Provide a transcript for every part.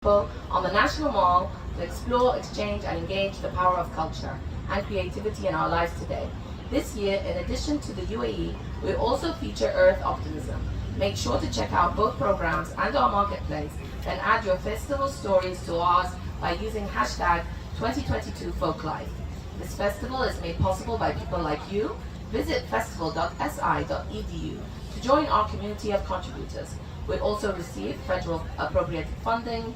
on the National Mall to explore, exchange, and engage the power of culture and creativity in our lives today. This year, in addition to the UAE, we also feature Earth Optimism. Make sure to check out both programs and our marketplace, then add your festival stories to ours by using hashtag 2022 folklife. This festival is made possible by people like you. Visit festival.si.edu to join our community of contributors. We also receive federal appropriated funding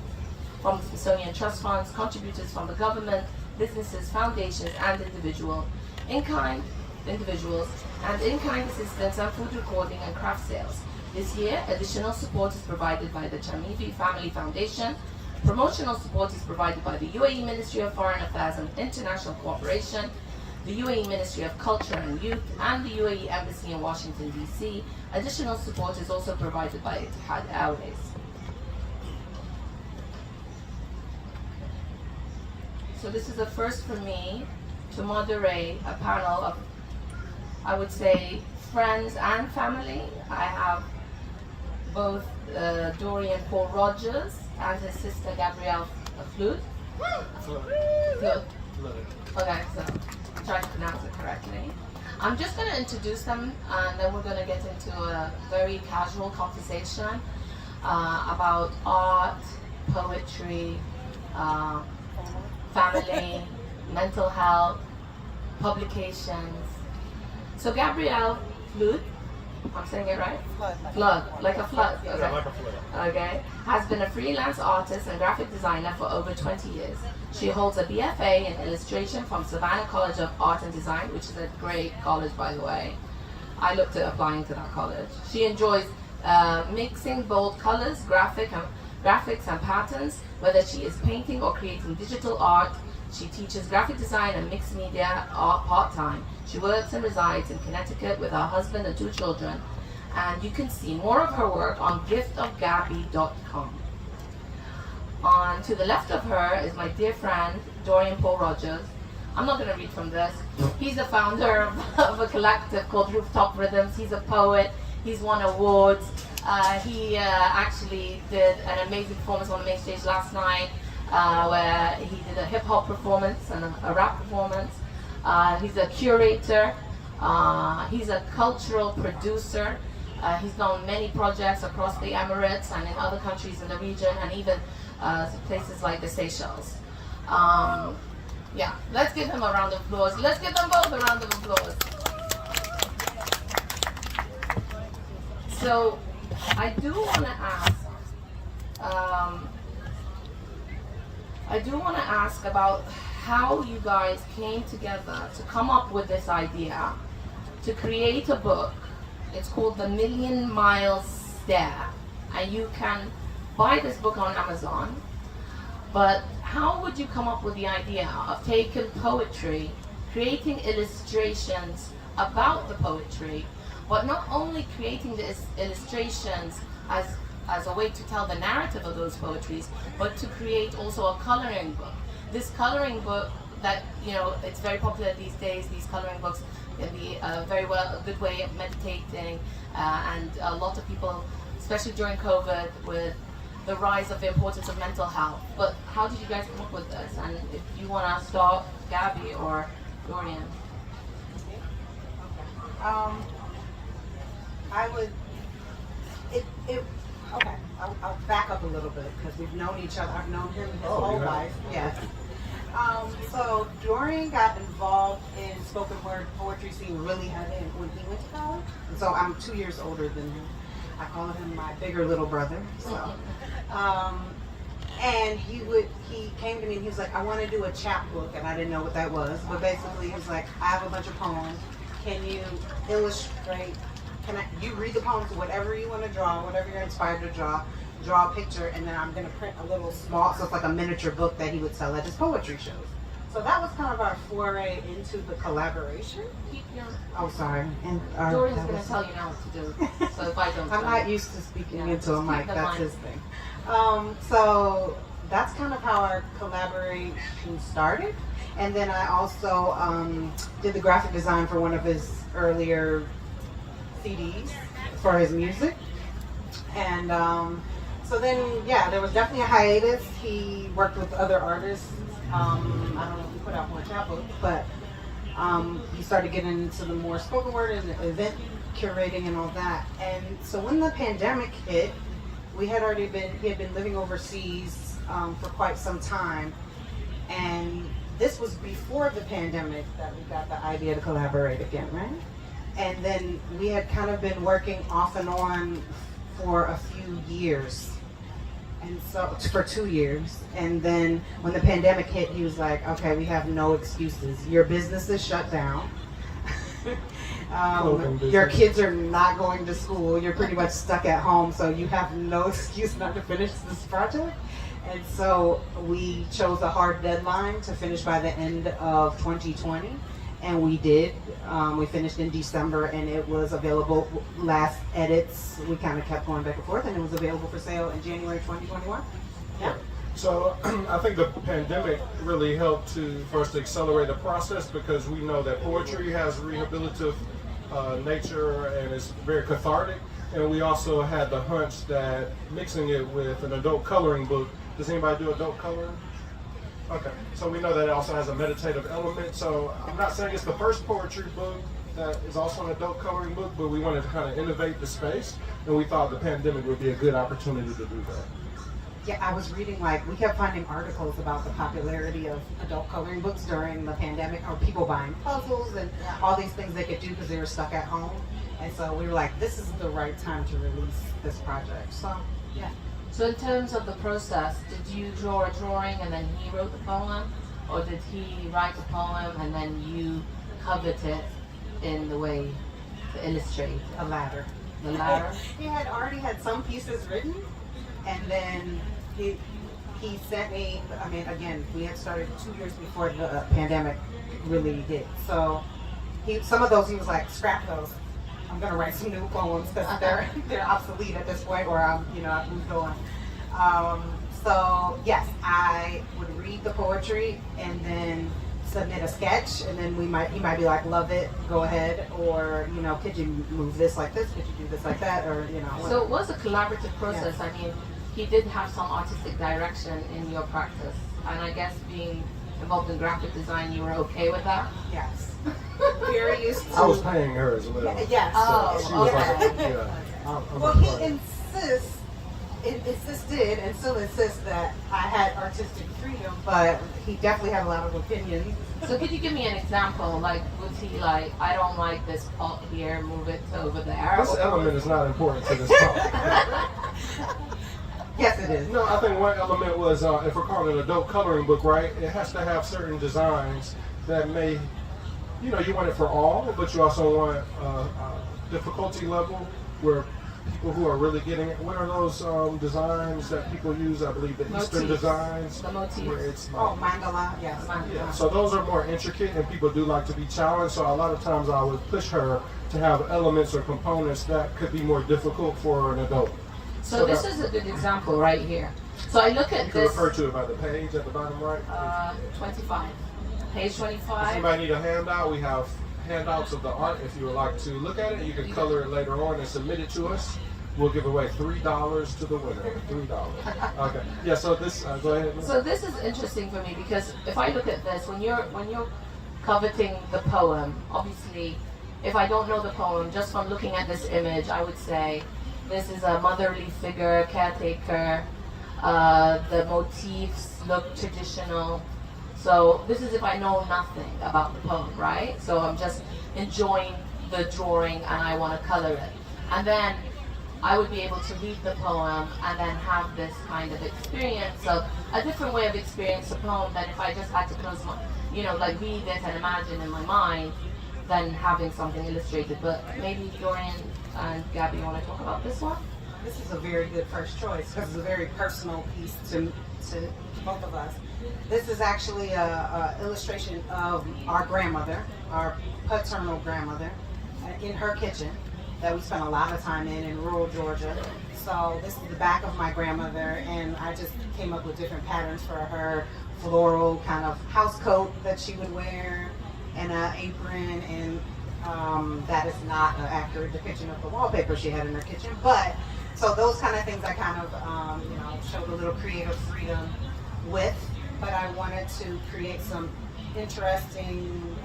from the Smithsonian Trust Funds, contributors from the government, businesses, foundations, and individuals, in-kind assistance and food recording and craft sales. This year, additional support is provided by the Chamivi Family Foundation. Promotional support is provided by the UAE Ministry of Foreign Affairs and International Cooperation, the UAE Ministry of Culture and Youth, and the UAE Embassy in Washington, D.C. Additional support is also provided by Etihad Airways. So this is a first for me to moderate a panel of, I would say, friends and family. I have both Dorian Paul Rogers and his sister Gabrielle Flute. Flute. Okay, so I'm trying to pronounce it correctly. I'm just going to introduce them, and then we're going to get into a very casual conversation about art, poetry, family, mental health, publications. So Gabrielle Flute, I'm saying it right? Flood, like a flood. Okay. Yeah, like a flood. Okay. Has been a freelance artist and graphic designer for over 20 years. She holds a BFA in illustration from Savannah College of Art and Design, which is a great college, by the way. I looked at applying to that college. She enjoys mixing bold colors, graphics and patterns, whether she is painting or creating digital art. She teaches graphic design and mixed media art part-time. She works and resides in Connecticut with her husband and 2 children. And you can see more of her work on giftofgabby.com. On to the left of her is my dear friend, Dorian Paul Rogers. I'm not going to read from this. He's the founder of a collective called Rooftop Rhythms. He's a poet. He's won awards. He actually did an amazing performance on the main stage last night, where he did a hip-hop performance and a rap performance. He's a curator. He's a cultural producer. He's done many projects across the Emirates and in other countries in the region, and even places like the Seychelles. Yeah, let's give him a round of applause. Let's give them both a round of applause. So, I do want to ask about how you guys came together to come up with this idea to create a book. It's called The Million Miles Stare, and you can buy this book on Amazon. But how would you come up with the idea of taking poetry, creating illustrations about the poetry, but not only creating the illustrations as a way to tell the narrative of those poetries, but to create also a coloring book. This coloring book that, you know, it's very popular these days. These coloring books can be a good way of meditating, and a lot of people, especially during COVID, with the rise of the importance of mental health. But how did you guys come up with this? And if you want to start, Gabby or Dorian. Okay, I'll back up a little bit because we've known each other. I've known him his whole life. Yes. So Dorian got involved in spoken word poetry scene really heavy when he went to college. And so I'm 2 years older than him. I call him my bigger little brother. So, and he came to me and he was like, I want to do a chapbook, and I didn't know what that was. But basically, he was like, I have a bunch of poems. Can you illustrate? You read the poems, whatever you want to draw, whatever you're inspired to draw a picture, and then I'm going to print a little small, so it's like a miniature book that he would sell at his poetry shows. So that was kind of our foray into the collaboration. Oh, sorry. And Dorian's going to tell you now what to do, so if I don't I'm not used to speaking into a mic, that's his thing. So that's kind of how our collaboration started. And then I also did the graphic design for one of his earlier CDs for his music. And So then, yeah, there was definitely a hiatus. He worked with other artists. I don't know if he put out more chapbooks, but he started getting into the more spoken word and event curating and all that. And so when the pandemic hit, he had been living overseas for quite some time. And this was before the pandemic that we got the idea to collaborate again, right? And then we had kind of been working off and on for a few years. And so, for 2 years. And then when the pandemic hit, he was like, okay, we have no excuses. Your business is shut down. Your kids are not going to school. You're pretty much stuck at home, so you have no excuse not to finish this project. And so we chose a hard deadline to finish by the end of 2020. And we did. We finished in December, and it was available. Last edits, we kind of kept going back and forth, and it was available for sale in January 2021. Yeah. So I think the pandemic really helped for us to accelerate the process, because we know that poetry has rehabilitative nature and it's very cathartic. And we also had the hunch that mixing it with an adult coloring book. Does anybody do adult coloring? Okay, so we know that it also has a meditative element. So I'm not saying it's the first poetry book that is also an adult coloring book, but we wanted to kind of innovate the space, and we thought the pandemic would be a good opportunity to do that. Yeah, I was reading, we kept finding articles about the popularity of adult coloring books during the pandemic, or people buying puzzles and all these things they could do because they were stuck at home. And so we were like, this is the right time to release this project. So, yeah. So in terms of the process, did you draw a drawing and then he wrote the poem? Or did he write a poem and then you covered it in the way to illustrate? The latter. The latter? He had already had some pieces written, and then he sent me, again, we had started 2 years before the pandemic really hit. So some of those he was like, scrap those. I'm gonna write some new poems because they're obsolete at this point, or I've moved on. So yes, I would read the poetry and then submit a sketch, and then he might be like, love it, go ahead, or could you move this like this? Could you do this like that? Or So it was a collaborative process. Yeah. I mean, he did have some artistic direction in your practice, and I guess being involved in graphic design, you were okay with that? Yes. Very used to. I was paying her as well. Yes. Oh, She was okay. like, yeah. Well, he insisted and still insists that I had artistic freedom, but he definitely had a lot of opinions. So could you give me an example? Like, was he like, I don't like this part here, move it to over there? This element is not important to this talk. Yes, it is. No, I think one element was, if we're calling it an adult coloring book, right, it has to have certain designs that may, you want it for all, but you also want a difficulty level where people who are really getting it. What are those designs that people use? I believe the Eastern designs. The motifs. Where it's like, Mandala, yes. yeah, so those are more intricate, and people do like to be challenged. So a lot of times I would push her to have elements or components that could be more difficult for an adult. So this is a good example right here. So I look at You can this. refer to it by the page at the bottom right. 25. Page If 25. anybody need a handout, we have handouts of the art. If you would like to look at it, you can color it later on and submit it to us. We'll give away $3 to the winner. $3. Okay. Yeah. So this. Go ahead. So this is interesting for me because if I look at this, when you're coveting the poem, obviously, if I don't know the poem, just from looking at this image, I would say this is a motherly figure, caretaker. The motifs look traditional. So this is if I know nothing about the poem, right? So I'm just enjoying the drawing and I want to color it. And then I would be able to read the poem and then have this kind of experience of a different way of experiencing the poem than if I just had to close my, read it and imagine in my mind than having something illustrated. But maybe Dorian and Gabby, you want to talk about this one? This is a very good first choice because it's a very personal piece to both of us. This is actually a illustration of our grandmother, our paternal grandmother, in her kitchen that we spent a lot of time in rural Georgia. So this is the back of my grandmother, and I just came up with different patterns for her, floral kind of house coat that she would wear, and an apron, and that is not an accurate depiction of the wallpaper she had in her kitchen, but So those kind of things I kind of, showed a little creative freedom with, but I wanted to create some interesting,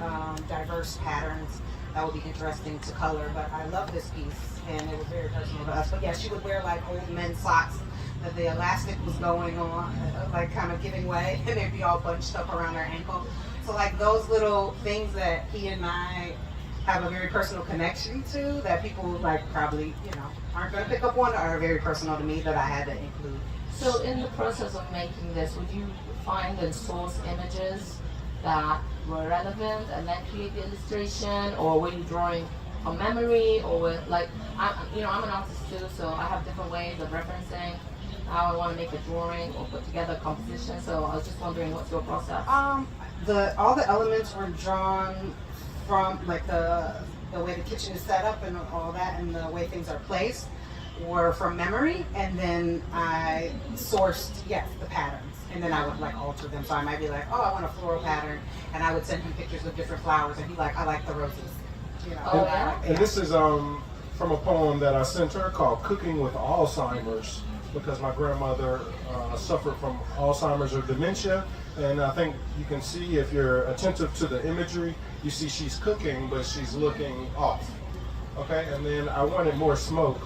diverse patterns that would be interesting to color. But I love this piece, and it was very personal to us. But yeah, she would wear like old men's socks that the elastic was going on, like kind of giving way, and they'd be all bunched up around her ankle. So like those little things that he and I have a very personal connection to, that people like probably, aren't going to pick up on, are very personal to me, that I had to include. So in the process of making this, would you find and source images that were relevant and then create the illustration, or were you drawing from memory, or I'm an artist too, so I have different ways of referencing how I want to make a drawing or put together a composition. So I was just wondering, what's your process? All the elements were drawn from like the way the kitchen is set up and all that, and the way things are placed were from memory, and then I sourced the patterns, and then I would like alter them. So I might be like, oh, I want a floral pattern, and I would send him pictures of different flowers, and he like, I like the roses, Oh, yeah? And this is from a poem that I sent her called Cooking with Alzheimer's, because my grandmother suffered from Alzheimer's or dementia. And I think you can see, if you're attentive to the imagery, you see she's cooking, but she's looking off. Okay, and then I wanted more smoke.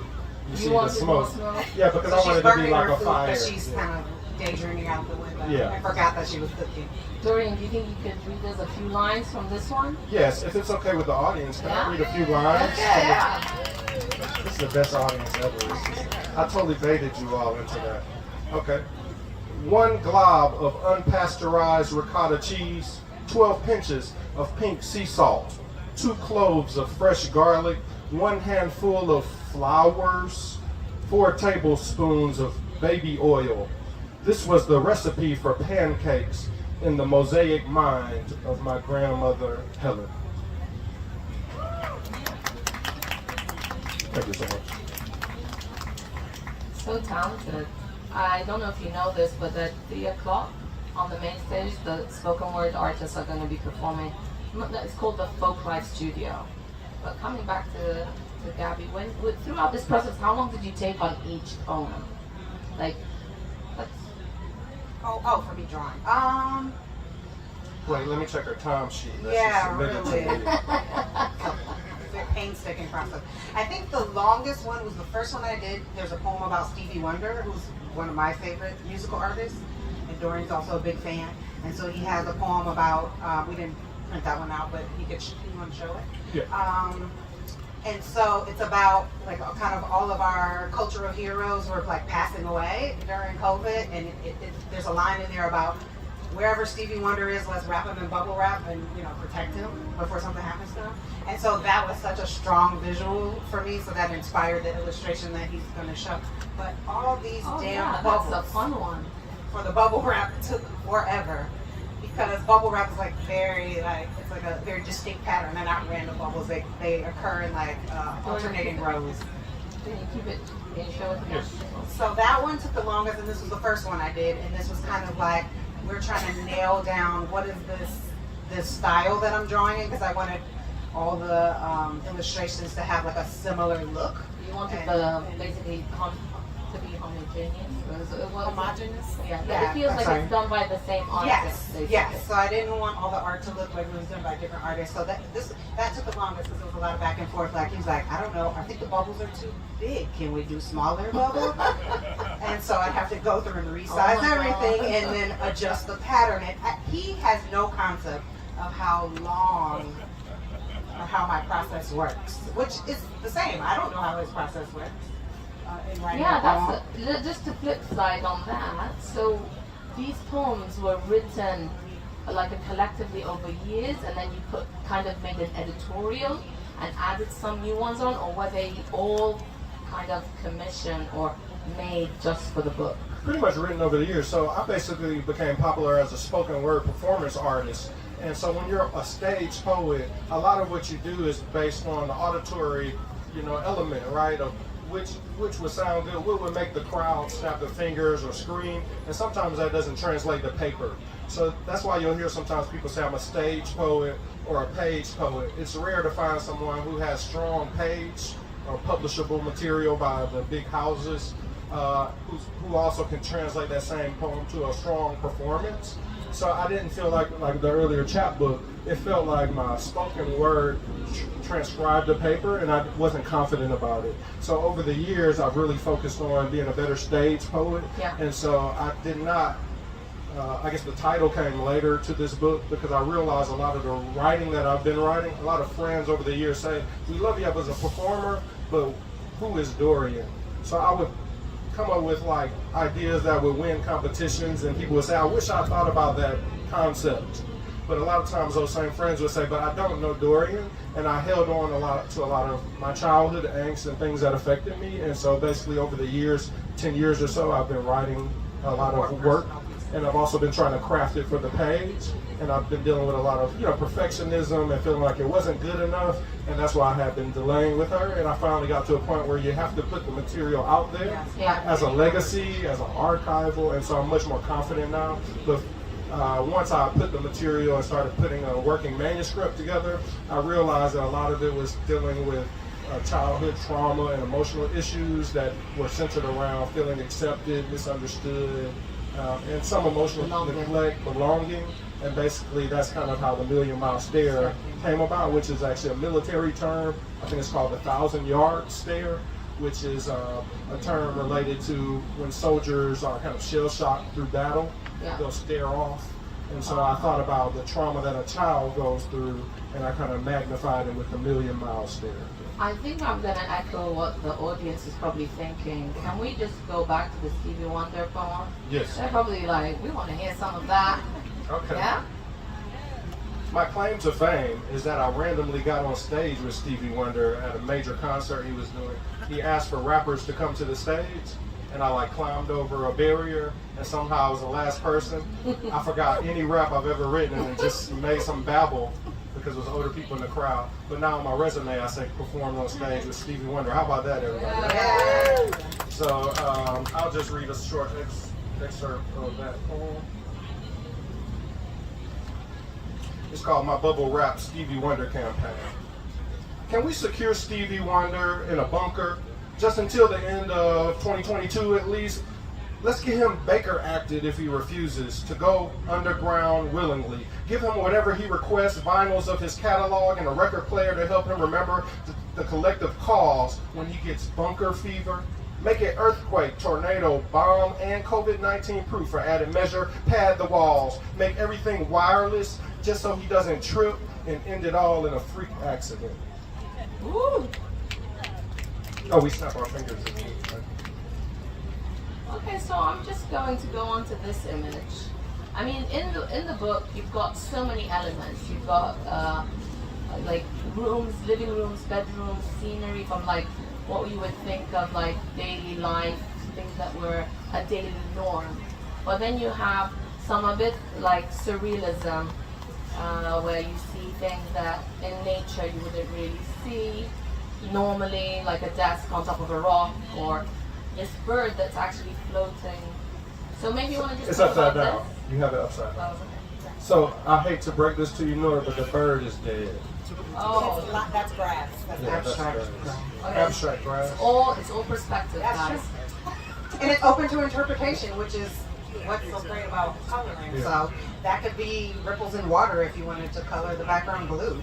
You see the smoke. Yeah, because I wanted it to be like a fire. But she's kind of daydreaming out the window. Yeah. I forgot that she was cooking. Dorian, do you think you could read us a few lines from this one? Yes, if it's okay with the audience, can I read a few lines? Yeah. This is the best audience ever. I totally baited you all into that. Okay. 1 glob of unpasteurized ricotta cheese, 12 pinches of pink sea salt, 2 cloves of fresh garlic, 1 handful of flowers, 4 tablespoons of baby oil. This was the recipe for pancakes in the mosaic mind of my grandmother, Helen. Thank you so much. So talented. I don't know if you know this, but at 3 o'clock on the main stage, the spoken word artists are going to be performing. It's called the Folklife Studio. But coming back to Gabby, throughout this process, how long did you take on each poem? Like, for me drawing. Wait, let me check her time sheet. Really. Painstaking process. I think the longest one was the first one I did. There's a poem about Stevie Wonder, who's one of my favorite musical artists, and Dorian's also a big fan. And so he has a poem about, we didn't print that one out, but you want to show it? Yeah. And so it's about like kind of all of our cultural heroes were like passing away during COVID, and there's a line in there about wherever Stevie Wonder is, let's wrap him in bubble wrap and protect him before something happens to him. And so that was such a strong visual for me, so that inspired the illustration that he's going to show. But all these bubbles, that's a fun one. For the bubble wrap took forever, because bubble wrap is it's like a very distinct pattern. They're not random bubbles. They occur in like alternating rows. Can you keep it? Can you show it? Yes. So that one took the longest, and this was the first one I did, and this was kind of like, we're trying to nail down what is this style that I'm drawing in, because I wanted all the illustrations to have like a similar look. You wanted basically to be homogeneous? Homogeneous? Yeah, it feels like it's done by the same artist. Yes. So I didn't want all the art to look like it was done by different artists. So that took the longest, because there was a lot of back and forth. Like, he's like, I don't know, I think the bubbles are too big. Can we do smaller bubbles? And so I'd have to go through and resize everything and then adjust the pattern. And he has no concept of how long or how my process works, which is the same. I don't know how his process works. That's just the flip side on that. So these poems were written like collectively over years, and then you made an editorial and added some new ones on, or were they all kind of commissioned or made just for the book? Pretty much written over the years. So I basically became popular as a spoken word performance artist. And so when you're a stage poet, a lot of what you do is based on the auditory, element, right? Of which would sound good, what would make the crowd snap their fingers or scream, and sometimes that doesn't translate to paper. So that's why you'll hear sometimes people say I'm a stage poet or a page poet. It's rare to find someone who has strong page publishable material by the big houses, who also can translate that same poem to a strong performance. So I didn't feel like the earlier chapbook. It felt like my spoken word transcribed the paper, and I wasn't confident about it. So over the years, I've really focused on being a better stage poet. Yeah. And so I did not. I guess the title came later to this book because I realized a lot of the writing that I've been writing, a lot of friends over the years say, we love you as a performer, but who is Dorian? So I would come up with like ideas that would win competitions, and people would say, I wish I thought about that concept. But a lot of times those same friends would say, but I don't know Dorian, and I held on to a lot of my childhood angst and things that affected me. And so basically over the years, 10 years or so, I've been writing a lot of work, and I've also been trying to craft it for the page. And I've been dealing with a lot of perfectionism and feeling like it wasn't good enough, and that's why I have been delaying with her. And I finally got to a point where you have to put the material out there as a legacy, as an archival, and so I'm much more confident now. But once I put the material and started putting a working manuscript together, I realized that a lot of it was dealing with childhood trauma and emotional issues that were centered around feeling accepted, misunderstood, and some emotional neglect, belonging. And basically that's kind of how the Million Mile Stare came about, which is actually a military term. I think it's called the 1,000-yard stare, which is a term related to when soldiers are kind of shell-shocked through battle, they'll stare off. And so I thought about the trauma that a child goes through, and I kind of magnified it with the Million Mile Stare. I think I'm going to echo what the audience is probably thinking. Can we just go back to the Stevie Wonder poem? Yes. They're probably like, we want to hear some of that. Okay. Yeah? My claim to fame is that I randomly got on stage with Stevie Wonder at a major concert he was doing. He asked for rappers to come to the stage, and I climbed over a barrier, and somehow I was the last person. I forgot any rap I've ever written and just made some babble because it was older people in the crowd. But now on my resume I say performed on stage with Stevie Wonder. How about that, everybody? Yeah. So I'll just read a short excerpt of that poem. It's called My Bubble Wrap Stevie Wonder Campaign. Can we secure Stevie Wonder in a bunker just until the end of 2022 at least? Let's get him Baker acted if he refuses to go underground willingly. Give him whatever he requests, vinyls of his catalog and a record player to help him remember the collective cause when he gets bunker fever. Make it earthquake, tornado, bomb, and COVID-19 proof for added measure. Pad the walls. Make everything wireless just so he doesn't trip and end it all in a freak accident. Woo. Oh, we snap our fingers. Okay, so I'm just going to go on to this image. I mean, in the book, you've got so many elements. You've got rooms, living rooms, bedrooms, scenery from what you would think of daily life, things that were a daily norm. But then you have some of it like surrealism, where you see things that in nature you wouldn't really see normally, like a desk on top of a rock, or this bird that's actually floating. So maybe you want to just It's talk upside about down. this? You have it upside down. Oh, okay. So I hate to break this to you, Nora, but the bird is dead. Oh, That's grass. That's Yeah, that's abstract. grass. okay. Abstract grass. It's all perspective, That's guys. true. And it's open to interpretation, which is what's so great about coloring. Yeah. So that could be ripples in water if you wanted to color the background blue.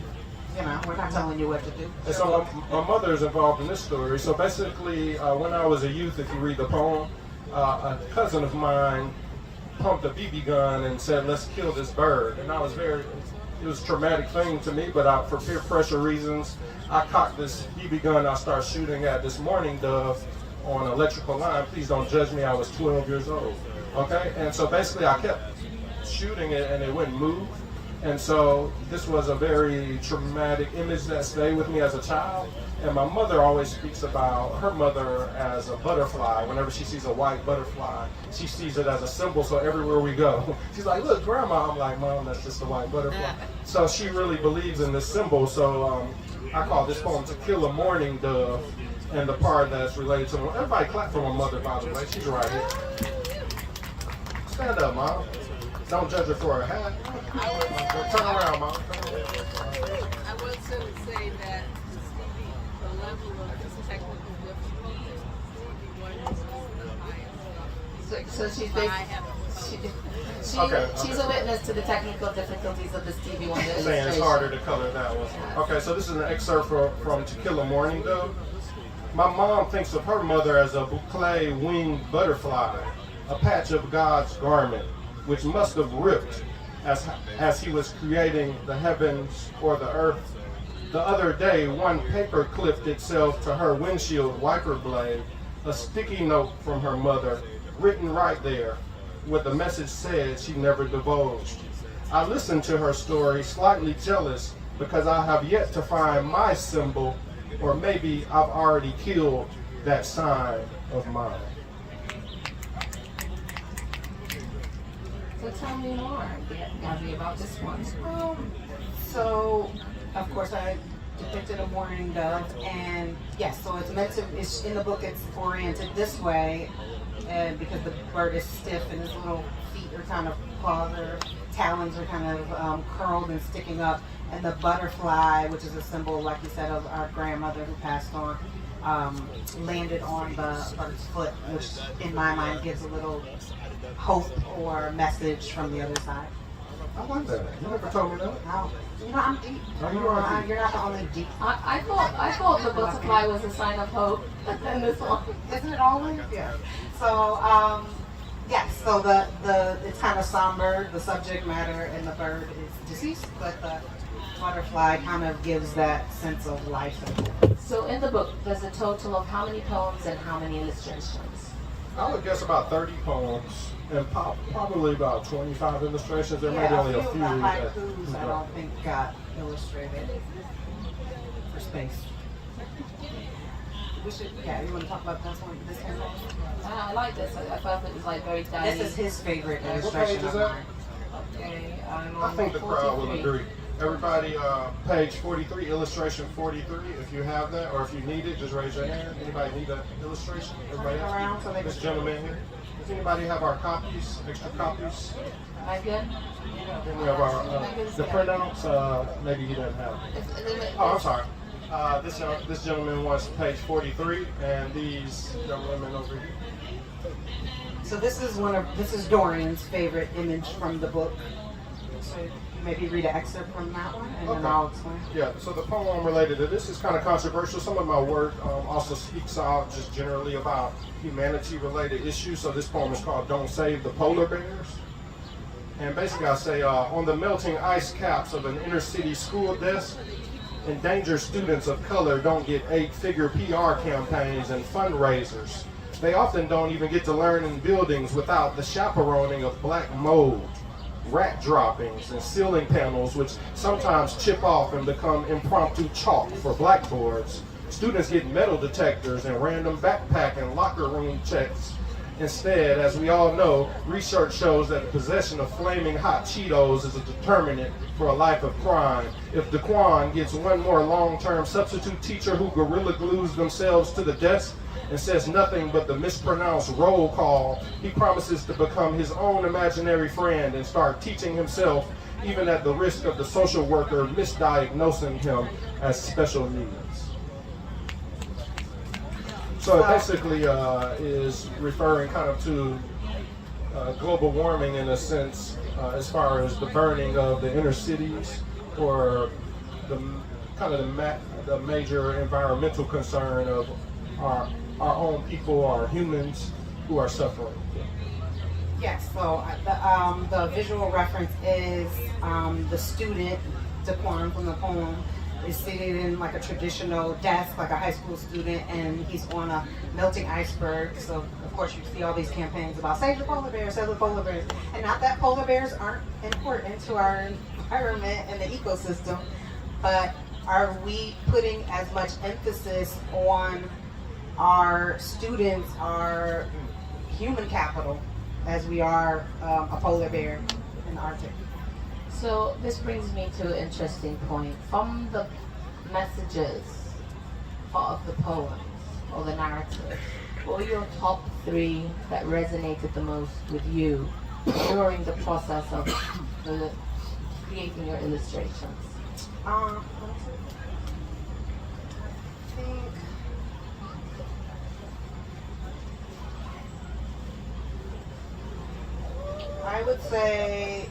We're not telling you what to do. And so my mother is involved in this story. So basically, when I was a youth, if you read the poem, a cousin of mine pumped a BB gun and said, "Let's kill this bird." And it was a traumatic thing to me, but for peer pressure reasons, I cocked this BB gun. I started shooting at this mourning dove on an electrical line. Please don't judge me. I was 12 years old. Okay, and so basically, I kept shooting it, and it wouldn't move. And so this was a very traumatic image that stayed with me as a child. And my mother always speaks about her mother as a butterfly. Whenever she sees a white butterfly, she sees it as a symbol. So everywhere we go, she's like, "Look, Grandma." I'm like, "Mom, that's just a white butterfly." So she really believes in this symbol. So I call this poem Tequila Mourning Dove. And the part that's related to everybody clap for my mother, by the way. She's right here. Stand up, Mom. Don't judge her for her hat. Turn around, Mom. I was going to say that Stevie, the level of technical difficulty Stevie Wonder is the highest. So she's But I basically. haven't. She's a witness to the technical difficulties of the Stevie Wonder Saying it's illustration. harder to color that one. Okay, so this is an excerpt from Tequila Morning Dove. My mom thinks of her mother as a boucle winged butterfly, a patch of God's garment, which must have ripped as he was creating the heavens or the earth. The other day, one paper clipped itself to her windshield wiper blade, a sticky note from her mother, written right there, what the message said she never divulged. I listened to her story, slightly jealous, because I have yet to find my symbol, or maybe I've already killed that sign of mine. So tell me more, Gabby, about this one. So, of course, I depicted a mourning dove, and yes, so it's meant to. It's in the book. It's oriented this way, and because the bird is stiff and his little feet are kind of claws or talons are kind of curled and sticking up, and the butterfly, which is a symbol, like you said, of our grandmother who passed on, landed on the bird's foot, which in my mind gives a little hope or message from the other side. I like that. You never told me that. Oh, you know, I'm deep. Oh, you are deep. You're not the only deep. I thought the butterfly was a sign of hope in this one. Isn't it always? Yeah. So, yes. So the it's kind of somber. The subject matter and the bird is deceased, but the butterfly kind of gives that sense of life. So in the book, there's a total of how many poems and how many illustrations? I would guess about 30 poems and probably about 25 illustrations. There may be only a few. The haikus I don't think got illustrated for space. We should, yeah, you want to talk about this one? This campaign? I like this. I thought it was like very tiny. This is his favorite What illustration page is of that? mine. Okay, I'm I on think the crowd will 43. agree. Everybody, page 43, illustration 43. If you have that, or if you need it, just raise your hand. Anybody need an illustration? Everybody Turn it around so they else? This can- gentleman here. Does anybody have our copies, extra copies? Am I good? Then we have our the printouts. Maybe he doesn't have it. Oh, I'm sorry. This gentleman wants page 43, and these gentlemen over here. So this is Dorian's favorite image from the book. So maybe read an excerpt from that one, and then Okay. I'll explain. Yeah, so the poem related to this is kind of controversial. Some of my work also speaks out just generally about humanity-related issues. So this poem is called Don't Save the Polar Bears. And basically I say, on the melting ice caps of an inner city school desk, endangered students of color don't get 8-figure PR campaigns and fundraisers. They often don't even get to learn in buildings without the chaperoning of black mold, rat droppings, and ceiling panels, which sometimes chip off and become impromptu chalk for blackboards. Students get metal detectors and random backpack and locker room checks. Instead, as we all know, research shows that the possession of flaming hot Cheetos is a determinant for a life of crime. If Daquan gets one more long-term substitute teacher who gorilla glues themselves to the desk and says nothing but the mispronounced roll call, he promises to become his own imaginary friend and start teaching himself, even at the risk of the social worker misdiagnosing him as special needs. So it basically is referring kind of to global warming in a sense, as far as the burning of the inner cities, or the kind of the major environmental concern of our own people, our humans who are suffering. Yes, so the visual reference is the student, Daquan from the poem, is seated in like a traditional desk, like a high school student, and he's on a melting iceberg. So of course you see all these campaigns about save the polar bears, save the polar bears. And not that polar bears aren't important to our environment and the ecosystem, but are we putting as much emphasis on our students, our human capital, as we are a polar bear in the Arctic? So this brings me to an interesting point. From the messages of the poems or the narrative, what were your top 3 that resonated the most with you during the process of creating your illustrations? think I would say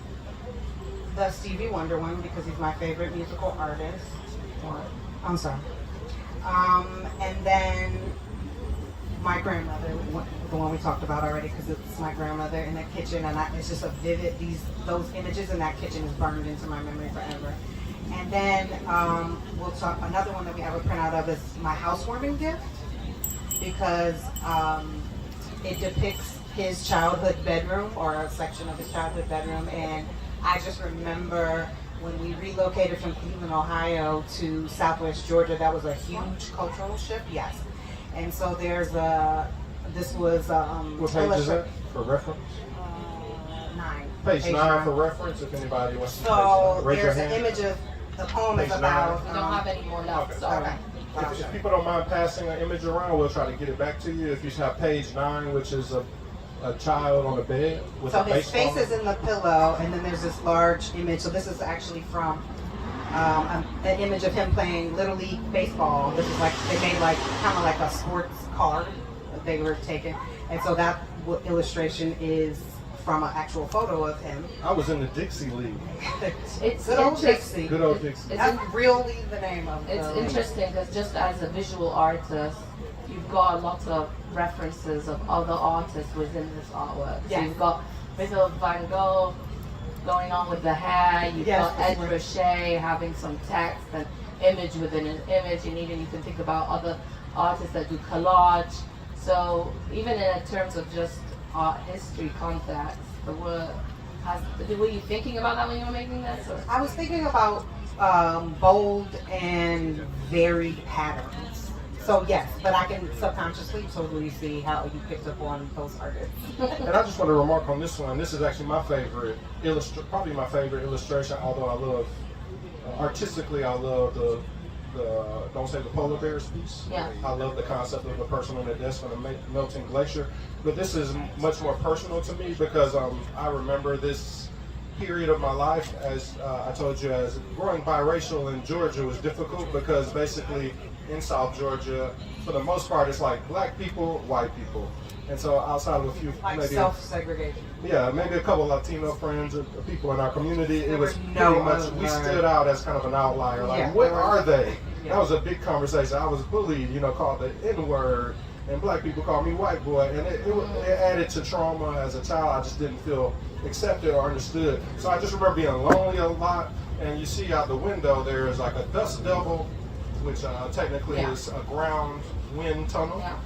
the Stevie Wonder one because he's my favorite musical artist. I'm sorry. And then my grandmother, the one we talked about already, because it's my grandmother in the kitchen, and it's just a vivid. Those images in that kitchen is burned into my memory forever. And then we'll talk. Another one that we have a printout of is my housewarming gift, because it depicts his childhood bedroom or a section of his childhood bedroom, and I just remember when we relocated from Cleveland, Ohio to Southwest Georgia, that was a huge cultural shift. Yes. And so this was What page is that for reference? 9. Page 9 for reference, if anybody wants to So raise your there's an hand. image of the poem is Page about. We don't have any more left, Okay. sorry. Okay. If people don't mind passing an image around, we'll try to get it back to you. If you have page 9, which is a child on a bed with So a his baseball. face is in the pillow, and then there's this large image. So this is actually from an image of him playing Little League baseball. This is like, they made like kind of like a sports card that they were taking. And so that illustration is from an actual photo of him. I was in the Dixie League. It's Good old interesting. Dixie. Good old Dixie. It's That's really the name of It's the league. interesting because just as a visual artist, you've got lots of references of other artists within this artwork. So Yes. you've got a bit of Van Gogh going on with the hair. You've Yes, got Ed that's Ruscha having some text and image within an image, and even you can think about other artists that do collage. So even in terms of just art history context, were you thinking about that when you were making this? Or? I was thinking about bold and varied patterns. So yes, but I can subconsciously totally see how you picked up on those artists. And I just want to remark on this one. This is actually my favorite probably my favorite illustration. Although I love artistically, I love the don't say the polar bears piece. Yeah. I love the concept of the person on the desk on a melting glacier. But this is much more personal to me because I remember this period of my life, as I told you, as growing biracial in Georgia was difficult because basically in South Georgia, for the most part, it's like black people, white people. And so outside of a few, Like maybe self-segregation. yeah, maybe a couple Latino friends or people in our community, it was There were pretty no much, we other- stood out as kind of an outlier. Like, Yeah, what there were- are they? Yeah. That was a big conversation. I was bullied, called the N-word, and black people called me white boy, and it added to trauma as a child. I just didn't feel accepted or understood. So I just remember being lonely a lot, and you see out the window there is like a dust devil, which technically Yeah. is a ground wind tunnel. Yeah.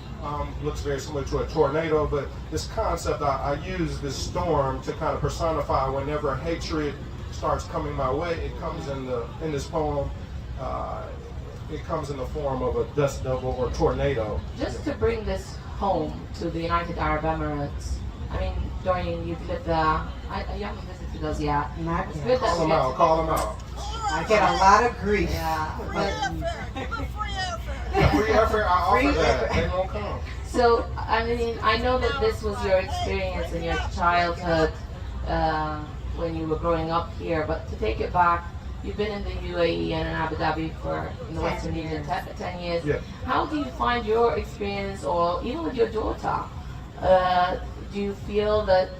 Looks very similar to a tornado, but this concept, I use this storm to kind of personify whenever hatred starts coming my way. It comes in this poem, it comes in the form of a dust devil or tornado. Just to bring this home to the United Arab Emirates, I mean, Dorian, you've lived there. You haven't visited us yet. Not It's yet. good that Call you them get out, to call them visit. out. I get a lot of grief. Yeah, but Yeah, free effort, I offer Free that. effort. They won't come. so I mean, I know that this was your experience in your childhood when you were growing up here, but to take it back, you've been in the UAE and in Abu Dhabi for in the 10 Western region years. 10 years. Yeah. How do you find your experience, or even with your daughter? Do you feel that?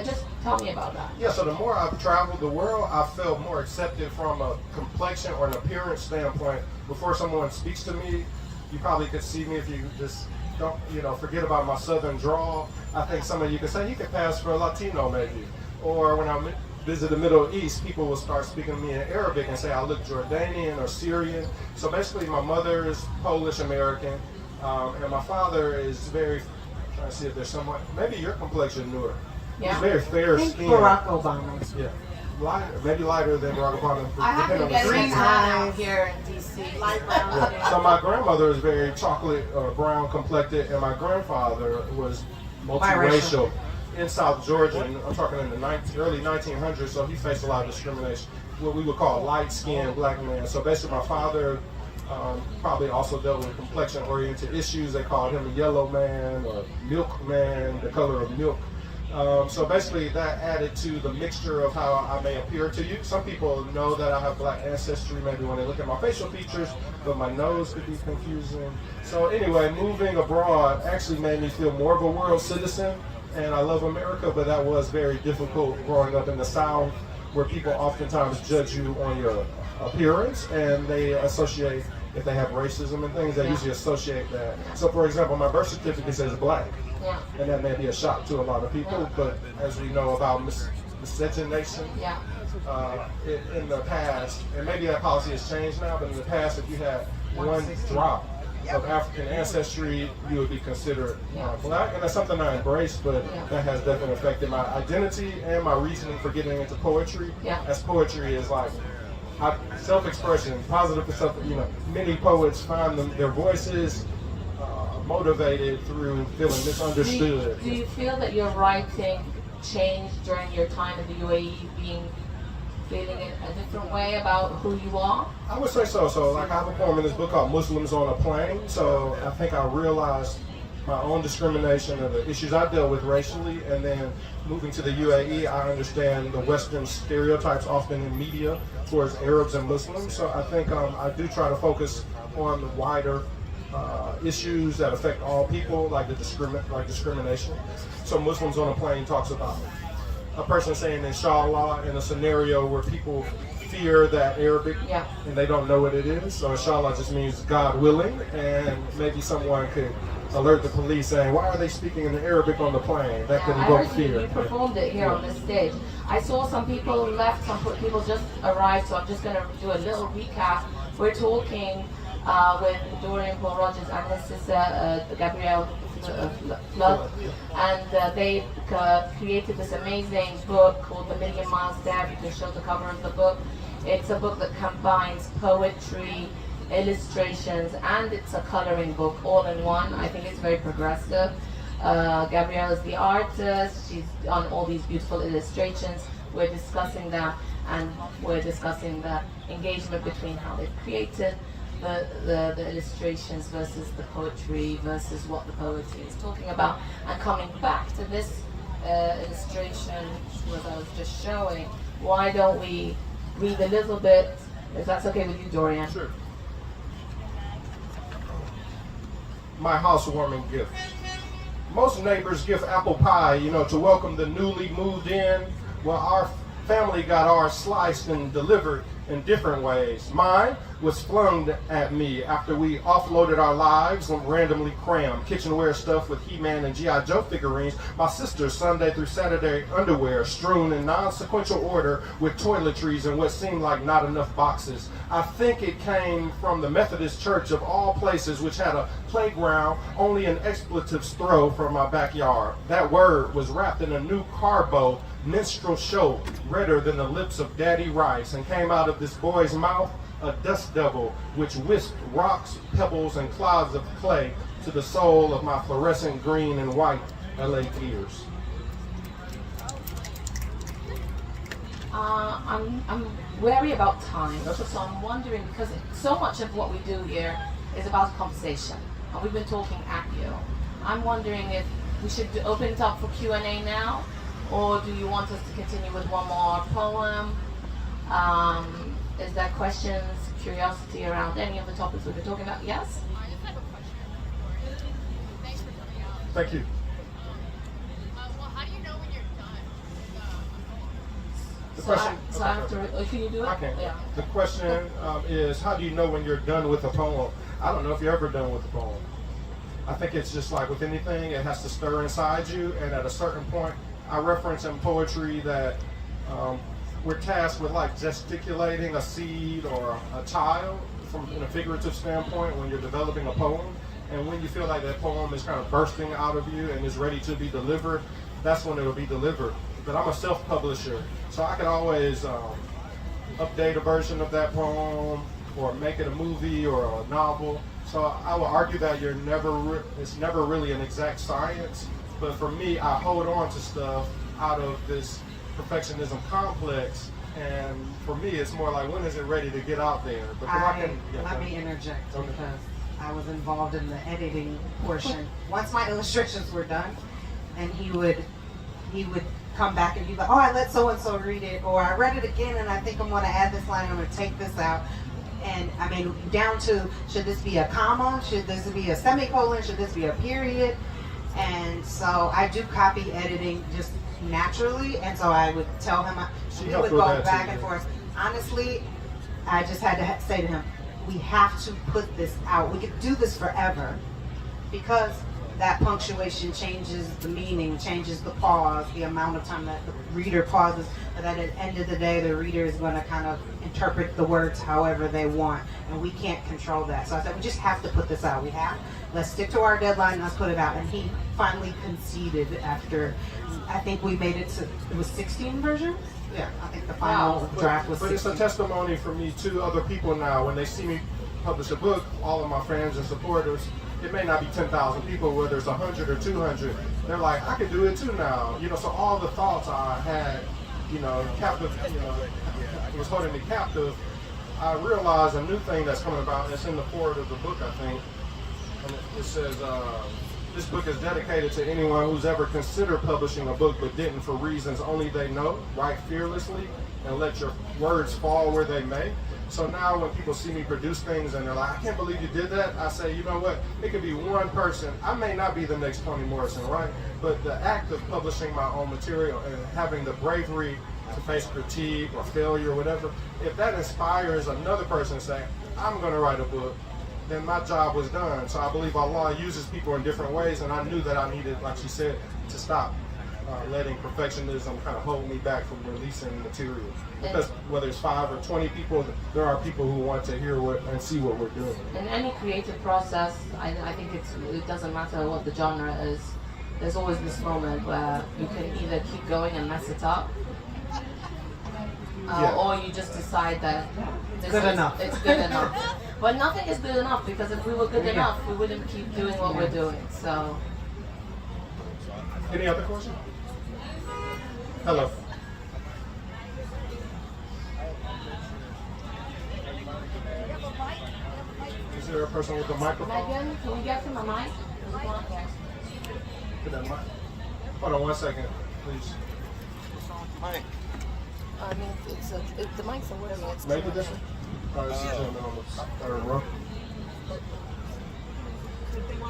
Just tell me about that. Yeah, so the more I've traveled the world, I felt more accepted from a complexion or an appearance standpoint. Before someone speaks to me, you probably could see me if you just don't, forget about my southern drawl. I think some of you could say, you could pass for a Latino maybe. Or when I visit the Middle East, people will start speaking to me in Arabic and say I look Jordanian or Syrian. So basically my mother is Polish American, and my father is very, trying to see if there's someone, maybe your complexion newer. Yeah. He's very fair I think skinned. Barack Obama. Yeah, lighter, maybe lighter than Barack Obama. I have been depending on the getting season. a tan out here in DC. Light brown skin. Yeah. So my grandmother is very chocolate brown complected, and my grandfather was multiracial in South Georgia. And I'm talking in the early 1900s, so he faced a lot of discrimination. What we would call light-skinned black man. So basically, my father probably also dealt with complexion-oriented issues. They called him a yellow man or milk man, the color of milk. So basically that added to the mixture of how I may appear to you. Some people know that I have black ancestry maybe when they look at my facial features, but my nose could be confusing. So anyway, moving abroad actually made me feel more of a world citizen, and I love America, but that was very difficult growing up in the South, where people oftentimes judge you on your appearance, and they associate, if they have racism and things, they usually associate that. So for example, my birth certificate says black. Yeah. And that may be a shock to a lot of people, but as we know about miscegenation, in the past, and maybe that policy has changed now, but in the past, if you had one drop of African ancestry, you would be considered black, and that's something I embrace, but that has definitely affected my identity and my reasoning for getting into poetry, as poetry is like self-expression, positive self, many poets find their voices motivated through feeling misunderstood. Do you feel that your writing changed during your time in the UAE, feeling a different way about who you are? I would say so. So like I have a poem in this book called Muslims on a Plane. So I think I realized my own discrimination and the issues I dealt with racially, and then moving to the UAE, I understand the Western stereotypes often in media towards Arabs and Muslims. So I think I do try to focus on the wider issues that affect all people, like discrimination. So Muslims on a Plane talks about a person saying inshallah in a scenario where people fear that Arabic and they don't know what it is. So inshallah just means God willing, and maybe someone could alert the police saying, why are they speaking in Arabic on the plane? That could evoke fear. You performed it here on the stage. I saw some people left, some people just arrived, so I'm just going to do a little recap. We're talking with Dorian Paul Rogers and his sister Gabrielle Flood, and they created this amazing book called The Million Miles There. You can show the cover of the book. It's a book that combines poetry, illustrations, and it's a coloring book all in one. I think it's very progressive. Gabrielle is the artist. She's on all these beautiful illustrations. We're discussing that, and we're discussing the engagement between how they've created the illustrations versus the poetry versus what the poetry is talking about, and coming back to this illustration which I was just showing. Why don't we read a little bit, if that's okay with you, Dorian? Sure. My housewarming gift. Most neighbors give apple pie, to welcome the newly moved in. Well, our family got ours sliced and delivered in different ways. Mine was flung at me after we offloaded our lives and randomly crammed kitchenware stuff with He-Man and G.I. Joe figurines. My sister's Sunday through Saturday underwear strewn in non-sequential order with toiletries and what seemed like not enough boxes. I think it came from the Methodist Church of all places, which had a playground only an expletive's throw from my backyard. That word was wrapped in a new carbo minstrel show, redder than the lips of Daddy Rice, and came out of this boy's mouth a dust devil which whisked rocks, pebbles, and clouds of clay to the soul of my fluorescent green and white LA ears. I'm wary about time, so I'm wondering, because so much of what we do here is about conversation, and we've been talking at you. I'm wondering if we should open it up for Q&A now, or do you want us to continue with one more poem? Is there questions, curiosity around any of the topics we've been talking about? Yes? I just have a question for Dorian. Thanks for coming out. Thank you. Well, how do you know when you're done? The question. Can you do it? I can. Yeah. The question is, how do you know when you're done with a poem? I don't know if you're ever done with a poem. I think it's just like with anything, it has to stir inside you, and at a certain point, I reference in poetry that we're tasked with like gesticulating a seed or a child from in a figurative standpoint when you're developing a poem. And when you feel like that poem is kind of bursting out of you and is ready to be delivered, that's when it'll be delivered. But I'm a self-publisher, so I can always update a version of that poem or make it a movie or a novel. So I will argue that it's never really an exact science. But for me, I hold on to stuff out of this perfectionism complex, and for me, it's more like, when is it ready to get out there? But let me interject, because I was involved in the editing portion. Once my illustrations were done, and he would he would come back and be like, oh, I let so-and-so read it, or I read it again and I think I'm going to add this line, I'm going to take this out. And I mean, down to, should this be a comma? Should this be a semicolon? Should this be a period? And so I do copy editing just naturally, and so I would tell him, we would go back and forth. Honestly, I just had to say to him, we have to put this out. We could do this forever, because that punctuation changes the meaning, changes the pause, the amount of time that the reader pauses, but at the end of the day, the reader is going to kind of interpret the words however they want, and we can't control that. So I said, we just have to put this out. Let's stick to our deadline and let's put it out. And he finally conceded after, I think we made it to, it was 16 versions? Yeah, I think the final draft was 16. But it's a testimony for me to other people now. When they see me publish a book, all of my friends and supporters, it may not be 10,000 people, whether it's 100 or 200. They're like, I can do it too now. So all the thoughts I had, captive, it was holding me captive. I realized a new thing that's coming about. It's in the forward of the book, I think. And it says, this book is dedicated to anyone who's ever considered publishing a book but didn't for reasons only they know. Write fearlessly and let your words fall where they may. So now when people see me produce things and they're like, I can't believe you did that, I say, you know what, it could be one person. I may not be the next Toni Morrison, right? But the act of publishing my own material and having the bravery to face critique or failure or whatever, if that inspires another person to say, I'm going to write a book, then my job was done. So I believe Allah uses people in different ways, and I knew that I needed, like she said, to stop letting perfectionism kind of hold me back from releasing material. Because whether it's 5 or 20 people, there are people who want to hear and see what we're doing. In any creative process, I think it doesn't matter what the genre is. There's always this moment where you can either keep going and mess it up, or you just decide that it's good enough. But nothing is good enough, because if we were good enough, we wouldn't keep doing what we're doing. So. Any other questions? Hello. Is there a person with a microphone? Megan, can we get him a mic? Get that mic. Hold on 1 second, please. Mic. I mean, the mics are working. It's Make a difference? This is gentleman on the third row.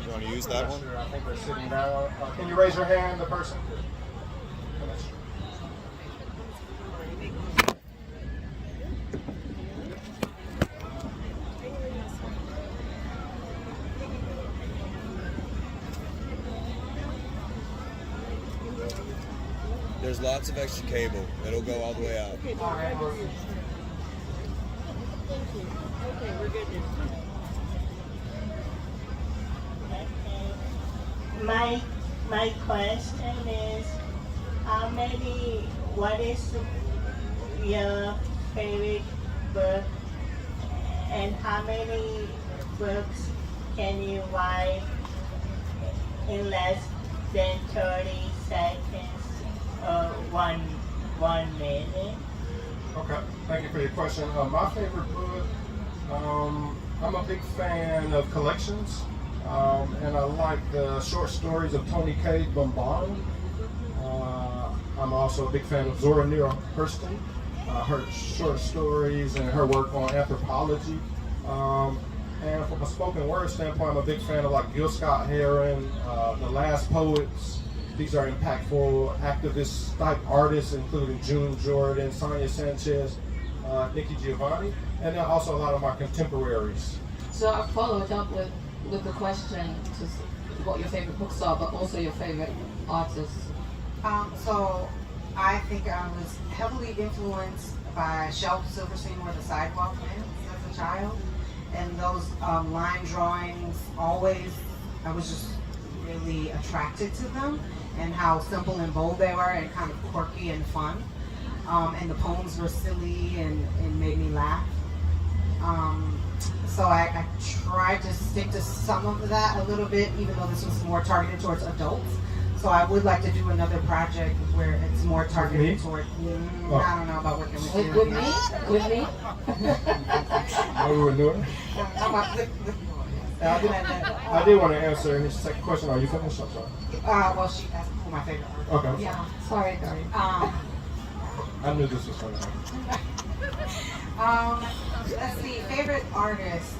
You want to use that one? Sure, I think they're sitting down. Can you raise your hand, the person? There's lots of extra cable. It'll go all the way out. Okay, thank you. Okay, we're good. My question is, what is your favorite book, and how many books can you write in less than 30 seconds or one minute? Okay, thank you for your question. My favorite book, I'm a big fan of collections. And I like the short stories of Toni K. Bombara. I'm also a big fan of Zora Neale Hurston, her short stories and her work on anthropology. And from a spoken word standpoint, I'm a big fan of like Gil Scott-Heron, The Last Poets. These are impactful activist type artists, including June Jordan, Sonia Sanchez, Nikki Giovanni, and then also a lot of my contemporaries. So I followed up with the question to what your favorite books are, but also your favorite artists. So I think I was heavily influenced by Shel Silverstein or The Sidewalk Men as a child. And those line drawings always, I was just really attracted to them, and how simple and bold they were and kind of quirky and fun. And the poems were silly and made me laugh. So I tried to stick to some of that a little bit, even though this was more targeted towards adults. So I would like to do another project where it's more targeted toward, I don't know about working with you. With me? With me? What we were doing? I did want to answer his second question. Are you finished? I'm sorry. Well, she asked who my favorite artist. Okay. I'm sorry. Yeah, sorry, Dorian. I knew this was going to happen. Let's see, favorite artist.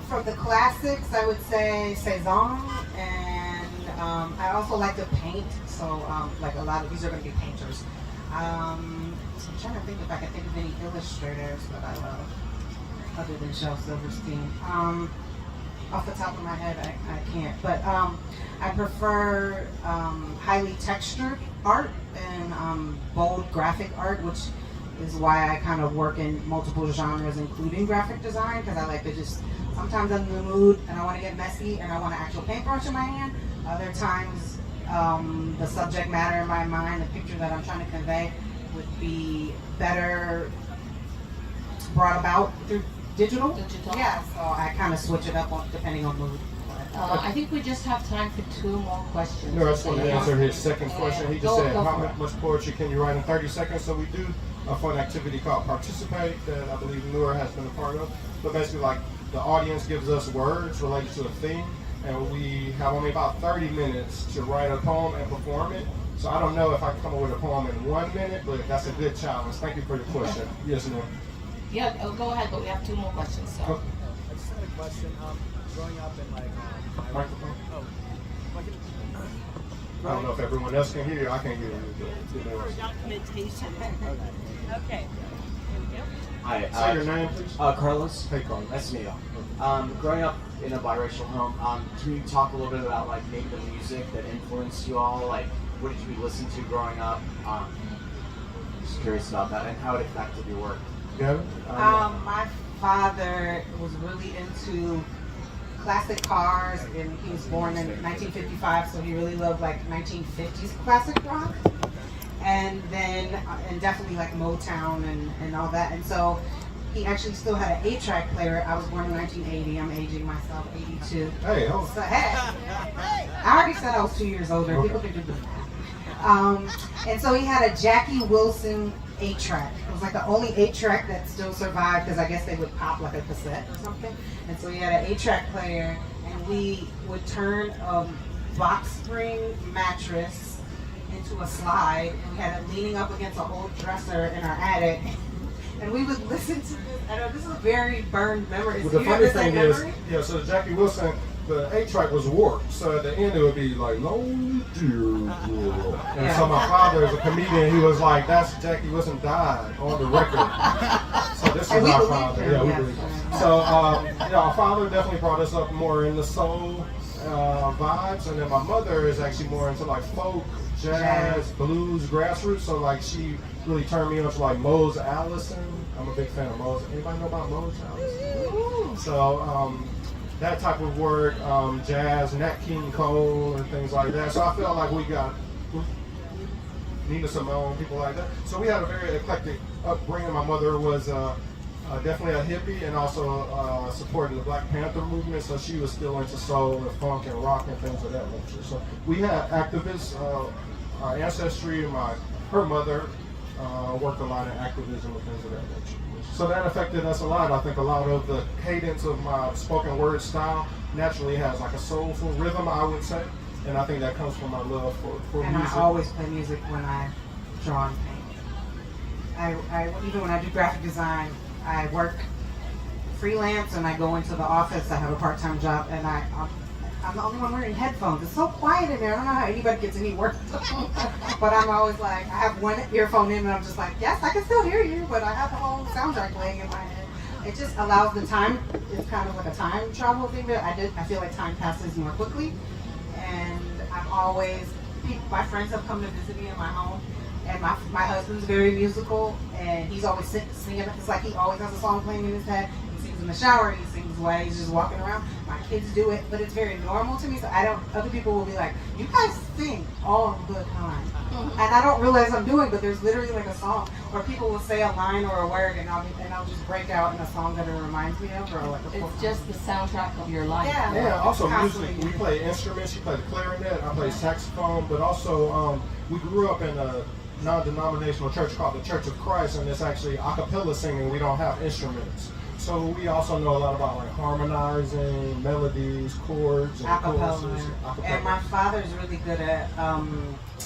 From the classics, I would say Cezanne, and I also like to paint. So, like a lot of these are going to be painters. So I'm trying to think if I can think of any illustrators that I love, other than Shel Silverstein. Off the top of my head, I can't. But I prefer highly textured art and bold graphic art, which is why I kind of work in multiple genres, including graphic design, because I like to just, sometimes I'm in the mood and I want to get messy and I want an actual paintbrush in my hand. Other times, the subject matter in my mind, the picture that I'm trying to convey, would be better brought about through digital. Yeah, so I kind of switch it up depending on mood. I think we just have time for 2 more questions. No, I just want to answer his second question. He just said, how much poetry can you write in 30 seconds? So we do a fun activity called Participate that I believe Noor has been a part of. But basically, like, the audience gives us words related to a theme, and we have only about 30 minutes to write a poem and perform it. So I don't know if I can come up with a poem in 1 minute, but that's a good challenge. Thank you for your question. Yes, Noor. Yeah, go ahead, but we have 2 more questions. So. Oh. I just had a question. Growing up in like Microphone. Oh, I don't know if everyone else can hear you. I can't hear you. For documentation. Okay. Hi. Say your name, please. Carlos. Hey, Carlos. Nice to meet you. Growing up in a biracial home, can you talk a little bit about like maybe the music that influenced you all? Like, what did you listen to growing up? Just curious about that and how it affected your work. Yeah. My father was really into classic cars, and he was born in 1955, so he really loved like 1950s classic rock, and then and definitely like Motown and all that. And so he actually still had an 8-track player. I was born in 1980. I'm aging myself, 82. Hey, oh. So, hey, I already said I was 2 years older. Okay. People can do that. And so he had a Jackie Wilson 8-track. It was like the only 8-track that still survived, because I guess they would pop like a cassette or something. And so he had an 8-track player, and we would turn a box spring mattress into a slide, and we had it leaning up against an old dresser in our attic. And we would listen to this. I know this is a very burned memory. Well, the funny thing is, yeah, so Jackie Wilson, the 8-track was warped. So at the end it would be like, "Lonely Dear." And so my father, as a comedian, he was like, "That's Jackie Wilson died on the record." So this is our father. Yeah, we believe it. So our father definitely brought us up more in the soul vibes, and then my mother is actually more into like folk, jazz, blues, grassroots. So like she really turned me on to like Mose Allison. I'm a big fan of Mose. Anybody know about Mose Allison? So that type of work, jazz, Nat King Cole, and things like that. So I felt like we got Nina Simone, people like that. So we had a very eclectic upbringing. My mother was definitely a hippie, and also supported the Black Panther movement. So she was still into soul and funk and rock and things of that nature. So we had activists. Our ancestry, her mother worked a lot in activism and things of that nature. So that affected us a lot. I think a lot of the cadence of my spoken word style naturally has like a soulful rhythm, I would say. And I think that comes from my love for and music. I always play music when I draw and paint. Even when I do graphic design, I work freelance and I go into the office. I have a part-time job, and I'm the only one wearing headphones. It's so quiet in there. I don't know how anybody gets any work done. But I'm always like, I have one earphone in, and I'm just like, yes, I can still hear you, but I have the whole soundtrack playing in my head. It just allows the time. It's kind of like a time travel thing. But I feel like time passes more quickly, and I'm always. My friends have come to visit me in my home, and my husband's very musical, and he's always singing. It's like he always has a song playing in his head. He sings in the shower. He sings while he's just walking around. My kids do it, but it's very normal to me. So other people will be like, "You guys sing all the time," and I don't realize I'm doing. But there's literally like a song, or people will say a line or a word, and I'll just break out in a song that it reminds me of, or like a. It's just the soundtrack of your life. Yeah. Yeah, also music. Constantly. We play instruments. You play the clarinet. I play saxophone. But also, we grew up in a non-denominational church called the Church of Christ, and it's actually a cappella singing. We don't have instruments. So we also know a lot about like harmonizing, melodies, chords, and choruses. Acapella. And my father's really good at,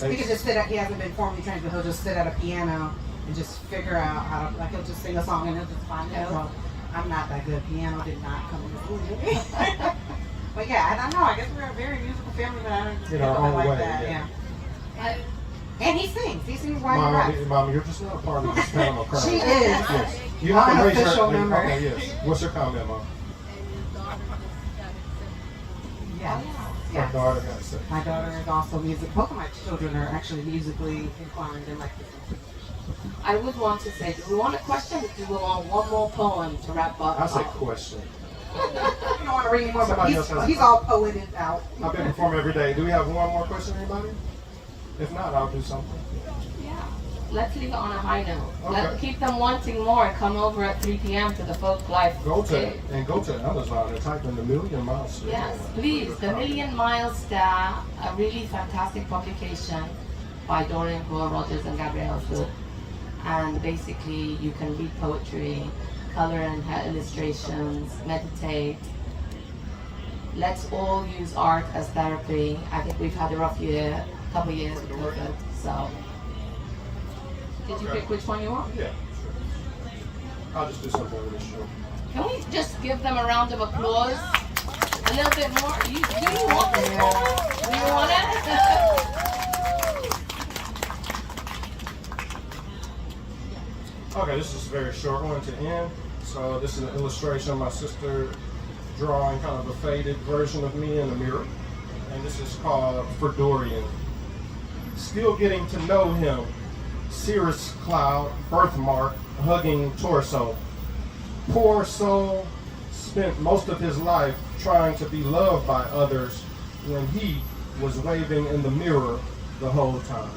he can just sit at, he hasn't been formally trained, but he'll just sit at a piano and just figure out how to, like he'll just sing a song and he'll just find it. So I'm not that good. Piano did not come in the room. But yeah, I don't know. I guess we're a very musical family, but I don't In our own like way, that. Yeah. And he sings. He sings while he raps. Mom, you're just not a part of this panel crowd. She is. Yes. You have to raise Unofficial her. member. Okay, yes. What's your comment, Mom? Yeah. My daughter got sick. My daughter is also music. Both of my children are actually musically inclined and like this. I would want to say, do we want a question or do we want one more poem to wrap up? I say question. You don't want to read anymore, but Somebody else has he's all poeted out. I've been performing every day. Do we have one more question, anybody? If not, I'll do something. Yeah. Let's leave it on a high note. Okay. Keep them wanting more. Come over at 3 p.m. to the Folk Life. Go to Day. Amazon and type in the Million Mile Star. Yes, please. The Million Mile Star, a really fantastic publication by Dorian, Rogers, and Gabrielle Foot. And basically, you can read poetry, color and illustrations, meditate. Let's all use art as therapy. I think we've had a rough couple years with COVID. So, did you pick which one you want? Yeah, sure. I'll just do something really short. Can we just give them a round of applause? A little bit more. Do you want this one? Do you want it? Okay, this is a very short one to end. So this is an illustration of my sister drawing kind of a faded version of me in the mirror. And this is called For Dorian. Still getting to know him. Cirrus cloud, birthmark, hugging torso. Poor soul, spent most of his life trying to be loved by others when he was waving in the mirror the whole time.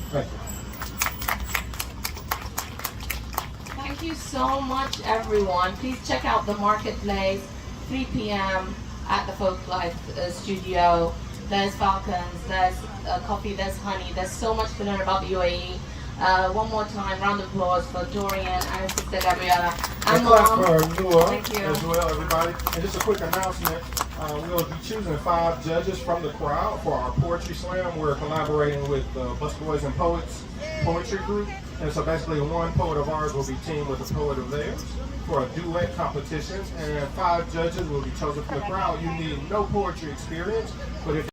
Thank you. Thank you so much, everyone. Please check out the marketplace, 3 p.m. at the Folk Life studio. There's falcons, there's coffee, there's honey. There's so much to learn about the UAE. One more time, round of applause for Dorian and Sister Gabriella. And clap Mom. for Noah Thank you. as well, everybody. And just a quick announcement. We'll be choosing 5 judges from the crowd for our poetry slam. We're collaborating with Busboys and Poets poetry group. And so basically one poet of ours will be teamed with a poet of theirs for a duet competition. And 5 judges will be chosen from the crowd. You need no poetry experience, but if